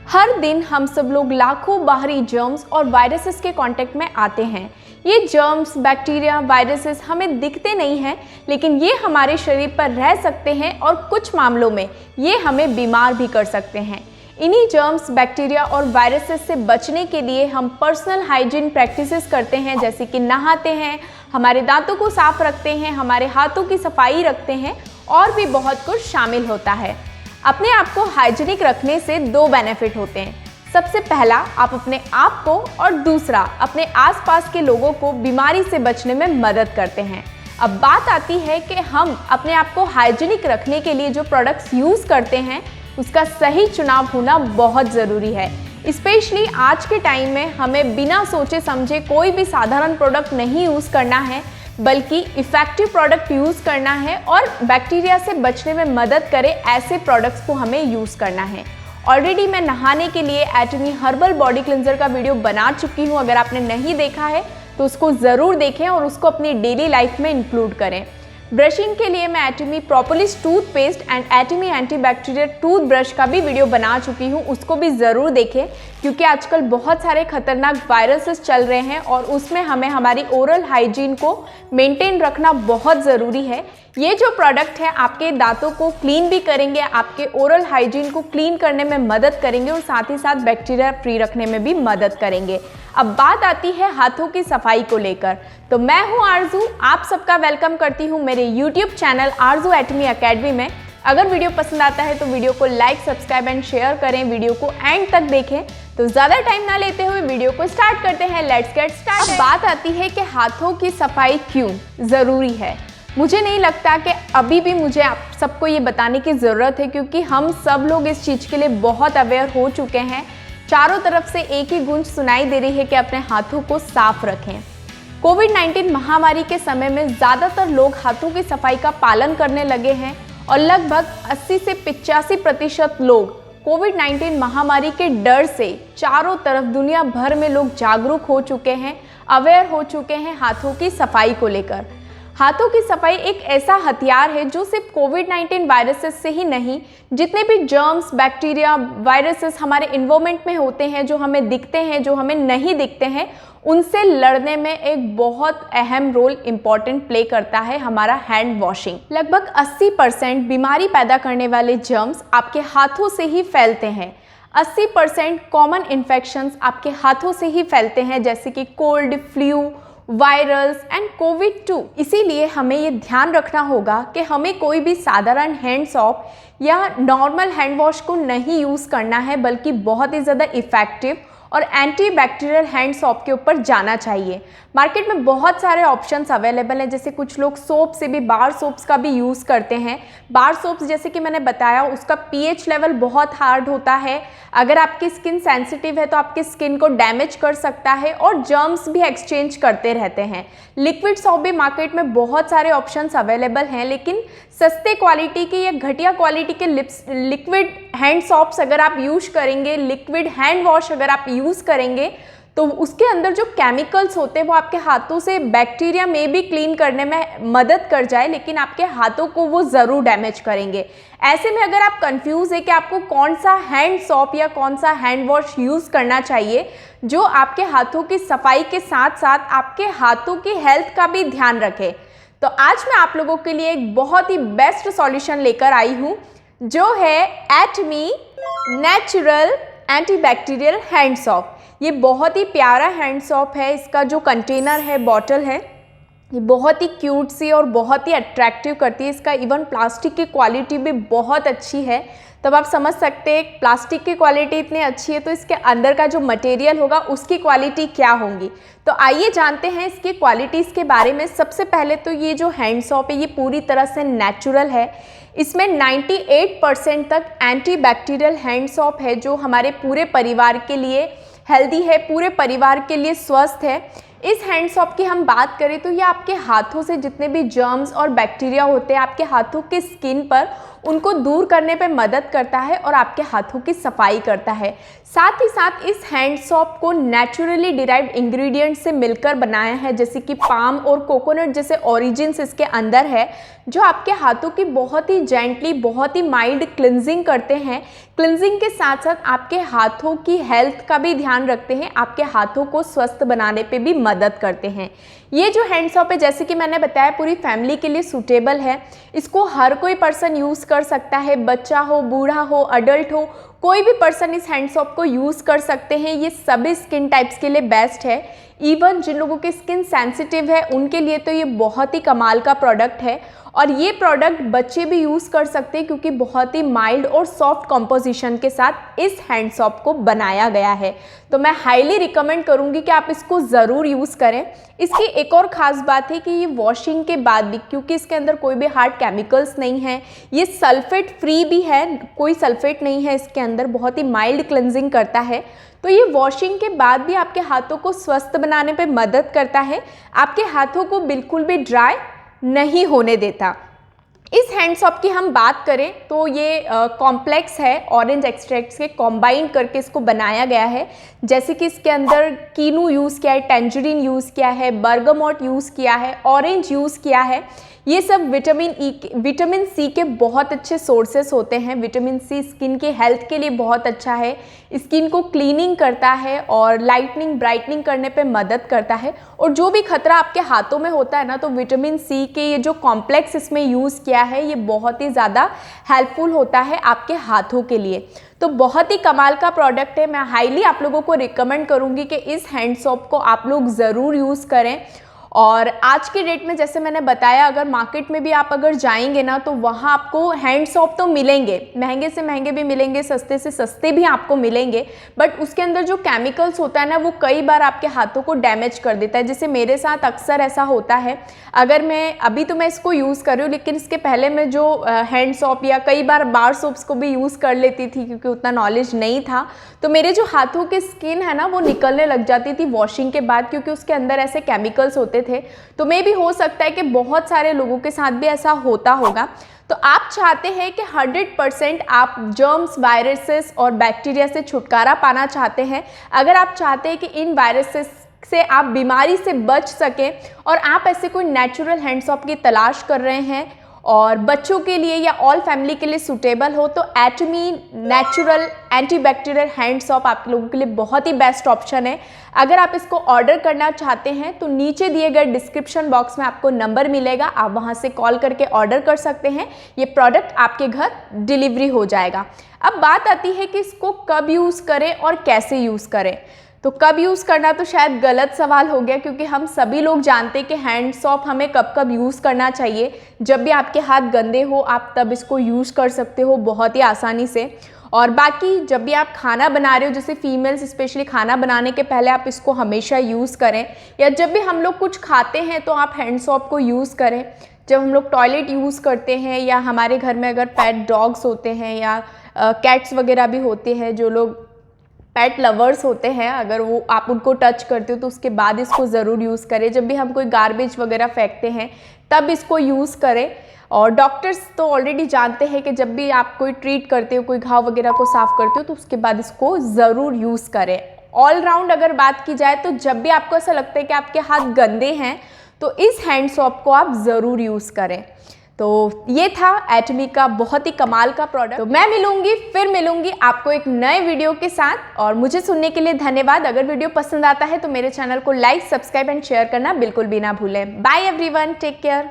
हर दिन हम सब लोग लाखों बाहरी जर्म्स और वायरसेस के कांटेक्ट में आते हैं। ये जर्म्स, बैक्टीरिया, वायरसेस हमें दिखते नहीं हैं, लेकिन ये हमारे शरीर पर रह सकते हैं और कुछ मामलों में ये हमें बीमार भी कर सकते हैं। इन्हीं जर्म्स, बैक्टीरिया और वायरसेस से बचने के लिए हम पर्सनल हाइजीन प्रैक्टिसेस करते हैं, जैसे कि नहाते हैं, हमारे दांतों को साफ रखते हैं, हमारे हाथों की सफाई रखते हैं और भी बहुत कुछ शामिल होता है। अपने आप को हाइजीनिक रखने से दो बेनिफिट होते हैं। सबसे पहला, आप अपने आप को और दूसरा अपने आसपास के लोगों को बीमारी से बचने में मदद करते हैं। अब बात आती है कि हम अपने आप को हाइजीनिक रखने के लिए जो प्रोडक्ट्स यूज़ करते हैं उसका सही चुनाव होना बहुत ज़रूरी है। स्पेशली आज के टाइम में हमें बिना सोचे समझे कोई भी साधारण प्रोडक्ट नहीं यूज़ करना है, बल्कि इफ़ेक्टिव प्रोडक्ट यूज़ करना है और बैक्टीरिया से बचने में मदद करे ऐसे प्रोडक्ट्स को हमें यूज़ करना है। ऑलरेडी मैं नहाने के लिए एटमी हर्बल बॉडी क्लिनजर का वीडियो बना चुकी हूँ। अगर आपने नहीं देखा है तो उसको ज़रूर देखें और उसको अपनी डेली लाइफ में इंक्लूड करें। ब्रशिंग के लिए मैं Atomy propolis toothpaste and Atomy antibacterial toothbrush का भी वीडियो बना चुकी हूँ, उसको भी ज़रूर देखें, क्योंकि आजकल बहुत सारे खतरनाक वायरसेस चल रहे हैं और उसमें हमें हमारी ओरल हाइजीन को मेंटेन रखना बहुत ज़रूरी है। ये जो प्रोडक्ट है आपके दांतों को क्लीन भी करेंगे, आपके ओरल हाइजीन को क्लीन करने में मदद करेंगे और साथ ही साथ बैक्टीरिया फ्री रखने में भी मदद करेंगे। अब बात आती है हाथों की सफाई को लेकर, तो मैं हूँ आरजू, आप सबका वेलकम करती हूँ मेरे यूट्यूब चैनल आरजू एटमी अकेडमी में। अगर वीडियो पसंद आता है तो वीडियो को लाइक, सब्सक्राइब एंड शेयर करें, वीडियो को एंड तक देखें। तो ज़्यादा टाइम ना लेते हुए वीडियो को स्टार्ट करते हैं। Let's get start. अब बात आती है कि हाथों की सफाई क्यों ज़रूरी है। मुझे नहीं लगता कि अभी भी मुझे आप सबको ये बताने की ज़रूरत है, क्योंकि हम सब लोग इस चीज़ के लिए बहुत अवेयर हो चुके हैं। चारों तरफ से एक ही गूंज सुनाई दे रही है कि अपने हाथों को साफ रखें। कोविड-19 महामारी के समय में ज़्यादातर लोग हाथों की सफाई का पालन करने लगे हैं और लगभग 80 से 85% लोग कोविड-19 महामारी के डर से चारों तरफ दुनिया भर में लोग जागरूक हो चुके हैं, अवेयर हो चुके हैं हाथों की सफाई को लेकर। हाथों की सफाई एक ऐसा हथियार है जो सिर्फ कोविड-19 वायरसेस से ही नहीं, जितने भी जर्म्स, बैक्टीरिया, वायरसेस हमारे इन्वायरमेंट में होते हैं, जो हमें दिखते हैं, जो हमें नहीं दिखते हैं, उनसे लड़ने में एक बहुत अहम रोल इम्पॉर्टेंट प्ले करता है हमारा हैंड वॉशिंग। लगभग 80% बीमारी पैदा करने वाले जर्म्स आपके हाथों से ही फैलते हैं। 80% कॉमन इन्फेक्शंस आपके हाथों से ही फैलते हैं, जैसे कि कोल्ड, फ्लू, वायरल्स एंड कोविड-2। इसीलिए हमें ये ध्यान रखना होगा कि हमें कोई भी साधारण हैंड सॉप या नॉर्मल हैंड वॉश को नहीं यूज़ करना है, बल्कि बहुत ही ज़्यादा इफ़ेक्टिव और एंटी बैक्टीरियल हैंड सॉप के ऊपर जाना चाहिए। मार्केट में बहुत सारे ऑप्शंस अवेलेबल हैं, जैसे कुछ लोग सोप से भी, बार सोप्स का भी यूज़ करते हैं। बार सोप्स जैसे कि मैंने बताया, उसका पीएच लेवल बहुत हार्ड होता है। अगर आपकी स्किन सेंसिटिव है तो आपकी स्किन को डैमेज कर सकता है और जर्म्स भी एक्सचेंज करते रहते हैं। लिक्विड सोप भी मार्केट में बहुत सारे ऑप्शंस अवेलेबल हैं, लेकिन सस्ते क्वालिटी के या घटिया क्वालिटी के लिक्विड हैंड सॉप्स अगर आप यूज़ करेंगे, लिक्विड हैंड वॉश अगर आप यूज़ करेंगे, तो उसके अंदर जो केमिकल्स होते हैं वो आपके हाथों से बैक्टीरिया में भी क्लीन करने में मदद कर जाए, लेकिन आपके हाथों को वो ज़रूर डैमेज करेंगे। ऐसे में अगर आप कंफ्यूज है कि आपको कौन सा हैंड सॉप या कौन सा हैंड वॉश यूज़ करना चाहिए, जो आपके हाथों की सफाई के साथ साथ आपके हाथों की हेल्थ का भी ध्यान रखे, तो आज मैं आप लोगों के लिए एक बहुत ही बेस्ट सॉल्यूशन लेकर आई हूँ, जो है एटमी नेचुरल एंटीबैक्टीरियल हैंड सॉप। ये बहुत ही प्यारा हैंड सॉप है। इसका जो कंटेनर है, बॉटल है, ये बहुत ही क्यूट सी और बहुत ही अट्रैक्टिव करती है। इसका इवन प्लास्टिक की क्वालिटी भी बहुत अच्छी है। तब आप समझ सकते हैं प्लास्टिक की क्वालिटी इतनी अच्छी है तो इसके अंदर का जो मटेरियल होगा उसकी क्वालिटी क्या होंगी। तो आइए जानते हैं इसकी क्वालिटीज़ के बारे में। सबसे पहले तो ये जो हैंड सॉप है ये पूरी तरह से नेचुरल है। इसमें 98% तक एंटी बैक्टीरियल हैंड सॉप है, जो हमारे पूरे परिवार के लिए हेल्दी है, पूरे परिवार के लिए स्वस्थ है। इस हैंड सॉप की हम बात करें तो ये आपके हाथों से जितने भी जर्म्स और बैक्टीरिया होते हैं आपके हाथों के स्किन पर, उनको दूर करने पे मदद करता है और आपके हाथों की सफाई करता है। साथ ही साथ इस हैंड सोप को नेचुरली डिराइव्ड इंग्रेडिएंट से मिलकर बनाया है, जैसे कि पाम और कोकोनट जैसे ओरिजिन्स इसके अंदर है, जो आपके हाथों की बहुत ही जेंटली, बहुत ही माइल्ड क्लिनजिंग करते हैं। क्लिनजिंग के साथ साथ आपके हाथों की हेल्थ का भी ध्यान रखते हैं, आपके हाथों को स्वस्थ बनाने पे भी मदद करते हैं। ये जो हैंड सोप है, जैसे कि मैंने बताया, पूरी फैमिली के लिए सूटेबल है। इसको हर कोई पर्सन यूज़ कर सकता है, बच्चा हो, बूढ़ा हो, अडल्ट हो, कोई भी पर्सन इस हैंड सोप को यूज़ कर सकते हैं। ये सभी स्किन टाइप्स के लिए बेस्ट है। इवन जिन लोगों की स्किन सेंसिटिव है उनके लिए तो ये बहुत ही कमाल का प्रोडक्ट है। और ये प्रोडक्ट बच्चे भी यूज़ कर सकते हैं, क्योंकि बहुत ही माइल्ड और सॉफ्ट कॉम्पोजिशन के साथ इस हैंड सोप को बनाया गया है। तो मैं हाईली रिकमेंड करूँगी कि आप इसको ज़रूर यूज़ करें। इसकी एक और ख़ास बात है कि ये वॉशिंग के बाद भी, क्योंकि इसके अंदर कोई भी हार्ड केमिकल्स नहीं है, ये सल्फेट फ्री भी है, कोई सल्फेट नहीं है इसके अंदर, बहुत ही माइल्ड क्लिनजिंग करता है। तो ये वॉशिंग के बाद भी आपके हाथों को स्वस्थ बनाने पे मदद करता है, आपके हाथों को बिल्कुल भी ड्राई नहीं होने देता। इस हैंड सोप की हम बात करें तो ये कॉम्प्लेक्स है, ऑरेंज एक्सट्रैक्ट के कॉम्बाइन करके इसको बनाया गया है। जैसे कि इसके अंदर कीनू यूज़ किया है, टेंजरीन यूज़ किया है, बर्गामोट यूज़ किया है, ऑरेंज यूज़ किया है। ये सब विटामिन सी के बहुत अच्छे सोर्सेस होते हैं। विटामिन सी स्किन के हेल्थ के लिए बहुत अच्छा है, स्किन को क्लीनिंग करता है और लाइटनिंग ब्राइटनिंग करने पे मदद करता है। और जो भी खतरा आपके हाथों में होता है ना, तो विटामिन सी के ये जो कॉम्प्लेक्स इसमें यूज़ किया है, ये बहुत ही ज़्यादा हेल्पफुल होता है आपके हाथों के लिए। तो बहुत ही कमाल का प्रोडक्ट है। मैं हाईली आप लोगों को रिकमेंड करूँगी कि इस हैंड सोप को आप लोग ज़रूर यूज़ करें। और आज की डेट में जैसे मैंने बताया, अगर मार्केट में भी आप अगर जाएंगे ना, तो वहाँ आपको हैंड सोप तो मिलेंगे, महंगे से महंगे भी मिलेंगे, सस्ते से सस्ते भी आपको मिलेंगे, बट उसके अंदर जो केमिकल्स होता है ना, वो कई बार आपके हाथों को डैमेज कर देता है। जैसे मेरे साथ अक्सर ऐसा होता है। अगर मैं अभी तो मैं इसको यूज़ कर रही हूँ, लेकिन इसके पहले मैं जो हैंड सोप या कई बार बार सोप्स को भी यूज़ कर लेती थी, क्योंकि उतना नॉलेज नहीं था, तो मेरे जो हाथों की स्किन है ना, वो निकलने लग जाती थी वॉशिंग के बाद, क्योंकि उसके अंदर ऐसे केमिकल्स होते थे। तो मे भी हो सकता है कि बहुत सारे लोगों के साथ भी ऐसा होता होगा। तो आप चाहते हैं कि 100% आप जर्म्स, वायरसेस और बैक्टीरिया से छुटकारा पाना चाहते हैं। अगर आप चाहते हैं कि इन वायरसेस से आप बीमारी से बच सकें और आप ऐसे कोई नेचुरल हैंड सोप की तलाश कर रहे हैं और बच्चों के लिए या ऑल फैमिली के लिए सूटेबल हो, तो एटमी नेचुरल एंटीबैक्टीरियल हैंड सोप आप लोगों के लिए बहुत ही बेस्ट ऑप्शन है। अगर आप इसको ऑर्डर करना चाहते हैं तो नीचे दिए गए डिस्क्रिप्शन बॉक्स में आपको नंबर मिलेगा, आप वहां से कॉल करके ऑर्डर कर सकते हैं। ये प्रोडक्ट आपके घर डिलीवरी हो जाएगा। अब बात आती है कि इसको कब यूज़ करें और कैसे यूज़ करें। तो कब यूज़ करना तो शायद गलत सवाल हो गया, क्योंकि हम सभी लोग जानते हैं कि हैंड सोप हमें कब कब यूज़ करना चाहिए। जब भी आपके हाथ गंदे हो, आप तब इसको यूज़ कर सकते हो बहुत ही आसानी से। और बाकी जब भी आप खाना बना रहे हो, जैसे फीमेल्स स्पेशली खाना बनाने के पहले आप इसको हमेशा यूज़ करें, या जब भी हम लोग कुछ खाते हैं तो आप हैंड सोप को यूज़ करें। जब हम लोग टॉयलेट यूज़ करते हैं, या हमारे घर में अगर पेट डॉग्स होते हैं या कैट्स वगैरह भी होते हैं, जो लोग पेट लवर्स होते हैं, अगर वो आप उनको टच करते हो तो उसके बाद इसको ज़रूर यूज़ करें। जब भी हम कोई गार्बेज वगैरह फेंकते हैं तब इसको यूज़ करें। और डॉक्टर्स तो ऑलरेडी जानते हैं कि जब भी आप कोई ट्रीट करते हो, कोई घाव वगैरह को साफ़ करते हो, तो उसके बाद इसको ज़रूर यूज़ करें। ऑल राउंड अगर बात की जाए तो जब भी आपको ऐसा लगता है कि आपके हाथ गंदे हैं, तो इस हैंड सोप को आप ज़रूर यूज़ करें। तो ये था एटमी का बहुत ही कमाल का प्रोडक्ट। तो मैं फिर मिलूंगी आपको एक नए वीडियो के साथ। और मुझे सुनने के लिए धन्यवाद। अगर वीडियो पसंद आता है तो मेरे चैनल को लाइक, सब्सक्राइब एंड शेयर करना बिल्कुल भी ना भूलें। Bye everyone, take care.